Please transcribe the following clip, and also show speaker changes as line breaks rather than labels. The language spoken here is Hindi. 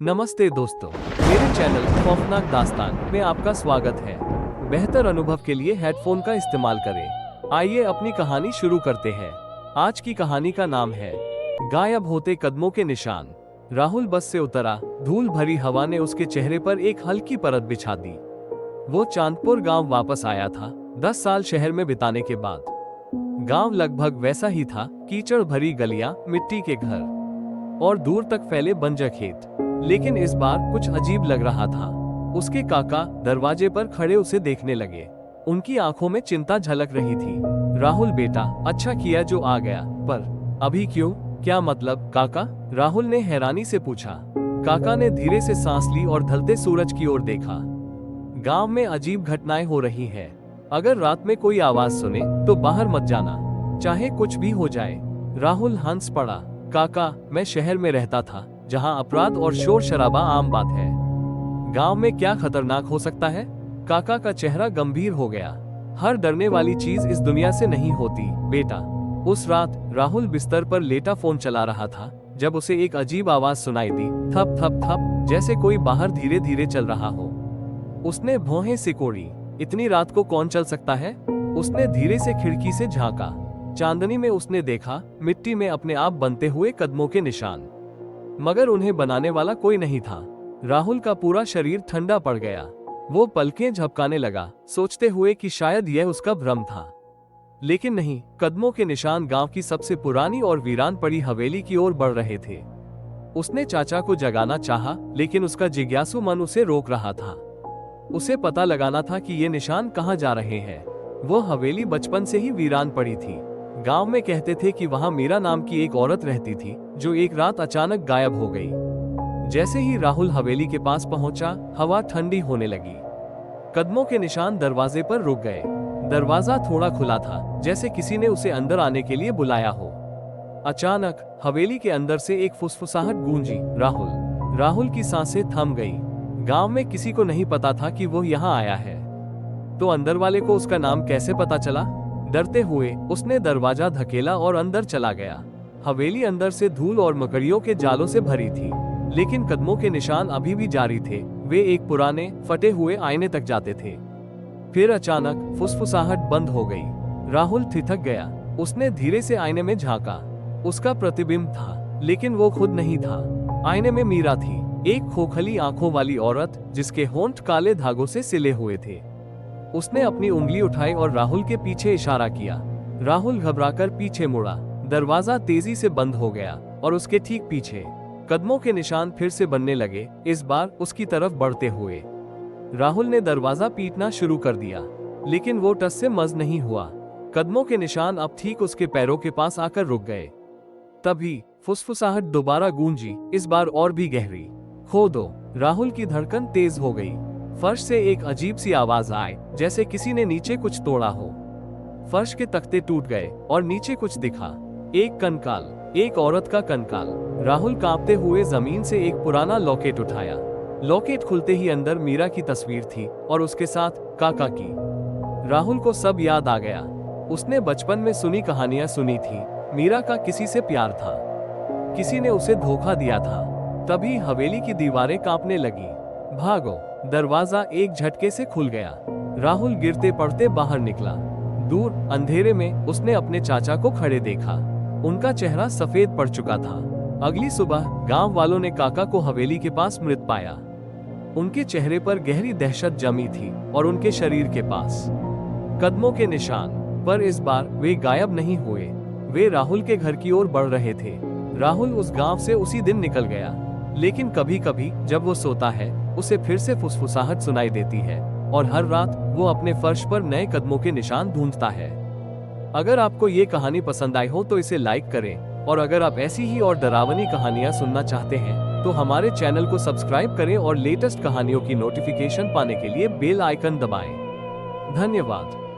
नमस्ते दोस्तों, मेरे चैनल खौफनाक दास्तान में आपका स्वागत है। बेहतर अनुभव के लिए हेडफोन का इस्तेमाल करें। आइए अपनी कहानी शुरू करते हैं। आज की कहानी का नाम है गायब होते कदमों के निशान। राहुल बस से उतरा। धूल भरी हवा ने उसके चेहरे पर एक हल्की परत बिछा दी। वो चांदपुर गांव वापस आया था, 10 साल शहर में बिताने के बाद। गांव लगभग वैसा ही था, कीचड़ भरी गलियां, मिट्टी के घर और दूर तक फैले बंजर खेत। लेकिन इस बार कुछ अजीब लग रहा था। उसके काका दरवाजे पर खड़े उसे देखने लगे। उनकी आंखों में चिंता झलक रही थी। राहुल बेटा, अच्छा किया जो आ गया, पर अभी क्यों? क्या मतलब काका? राहुल ने हैरानी से पूछा। काका ने धीरे से सांस ली और ढलते सूरज की ओर देखा। गांव में अजीब घटनाएं हो रही हैं। अगर रात में कोई आवाज सुने तो बाहर मत जाना, चाहे कुछ भी हो जाए। राहुल हंस पड़ा। काका, मैं शहर में रहता था जहां अपराध और शोर शराबा आम बात है। गांव में क्या खतरनाक हो सकता है? काका का चेहरा गंभीर हो गया। हर डरने वाली चीज इस दुनिया से नहीं होती बेटा। उस रात राहुल बिस्तर पर लेटा फोन चला रहा था जब उसे एक अजीब आवाज सुनाई दी, थप थप थप, जैसे कोई बाहर धीरे धीरे चल रहा हो। उसने भौहें सिकोड़ी। इतनी रात को कौन चल सकता है? उसने धीरे से खिड़की से झांका। चांदनी में उसने देखा मिट्टी में अपने आप बनते हुए कदमों के निशान, मगर उन्हें बनाने वाला कोई नहीं था। राहुल का पूरा शरीर ठंडा पड़ गया। वो पलकें झपकाने लगा, सोचते हुए कि शायद यह उसका भ्रम था। लेकिन नहीं, कदमों के निशान गांव की सबसे पुरानी और वीरान पड़ी हवेली की ओर बढ़ रहे थे। उसने चाचा को जगाना चाहा, लेकिन उसका जिज्ञासु मन उसे रोक रहा था। उसे पता लगाना था कि ये निशान कहाँ जा रहे हैं। वो हवेली बचपन से ही वीरान पड़ी थी। गांव में कहते थे कि वहां मीरा नाम की एक औरत रहती थी जो एक रात अचानक गायब हो गई। जैसे ही राहुल हवेली के पास पहुंचा, हवा ठंडी होने लगी। कदमों के निशान दरवाजे पर रुक गए। दरवाजा थोड़ा खुला था, जैसे किसी ने उसे अंदर आने के लिए बुलाया हो। अचानक हवेली के अंदर से एक फुसफुसाहट गूंजी, राहुल। राहुल की सांसें थम गई। गांव में किसी को नहीं पता था कि वो यहाँ आया है, तो अंदर वाले को उसका नाम कैसे पता चला? डरते हुए उसने दरवाजा धकेला और अंदर चला गया। हवेली अंदर से धूल और मकड़ियों के जालों से भरी थी, लेकिन कदमों के निशान अभी भी जारी थे। वे एक पुराने फटे हुए आईने तक जाते थे। फिर अचानक फुसफुसाहट बंद हो गई। राहुल ठिठक गया। उसने धीरे से आईने में झांका। उसका प्रतिबिंब था, लेकिन वो खुद नहीं था। आईने में मीरा थी, एक खोखली आंखों वाली औरत जिसके होंठ काले धागों से सिले हुए थे। उसने अपनी उंगली उठाई और राहुल के पीछे इशारा किया। राहुल घबराकर पीछे मुड़ा। दरवाजा तेजी से बंद हो गया और उसके ठीक पीछे कदमों के निशान फिर से बनने लगे, इस बार उसकी तरफ बढ़ते हुए। राहुल ने दरवाजा पीटना शुरू कर दिया, लेकिन वो टस से मज नहीं हुआ। कदमों के निशान अब ठीक उसके पैरों के पास आकर रुक गए। तभी फुसफुसाहट दोबारा गूंजी, इस बार और भी गहरी। खो दो। राहुल की धड़कन तेज हो गई। फर्श से एक अजीब सी आवाज आई, जैसे किसी ने नीचे कुछ तोड़ा हो। फर्श के तख्ते टूट गए और नीचे कुछ दिखा। एक कंकाल, एक औरत का कंकाल। राहुल कांपते हुए जमीन से एक पुराना लॉकेट उठाया। लॉकेट खुलते ही अंदर मीरा की तस्वीर थी और उसके साथ काका की। राहुल को सब याद आ गया। उसने बचपन में सुनी कहानियां सुनी थी। मीरा का किसी से प्यार था, किसी ने उसे धोखा दिया था। तभी हवेली की दीवारें कांपने लगी। भागो। दरवाजा एक झटके से खुल गया। राहुल गिरते पड़ते बाहर निकला। दूर अंधेरे में उसने अपने चाचा को खड़े देखा। उनका चेहरा सफेद पड़ चुका था। अगली सुबह गांव वालों ने काका को हवेली के पास मृत पाया। उनके चेहरे पर गहरी दहशत जमी थी और उनके शरीर के पास कदमों के निशान। पर इस बार वे गायब नहीं हुए, वे राहुल के घर की ओर बढ़ रहे थे। राहुल उस गांव से उसी दिन निकल गया, लेकिन कभी कभी जब वो सोता है उसे फिर से फुसफुसाहट सुनाई देती है और हर रात वो अपने फर्श पर नए कदमों के निशान ढूंढता है। अगर आपको ये कहानी पसंद आई हो तो इसे लाइक करें, और अगर आप ऐसी ही और डरावनी कहानियां सुनना चाहते हैं तो हमारे चैनल को सब्सक्राइब करें और लेटेस्ट कहानियों की नोटिफिकेशन पाने के लिए बेल आइकन दबाएं। धन्यवाद।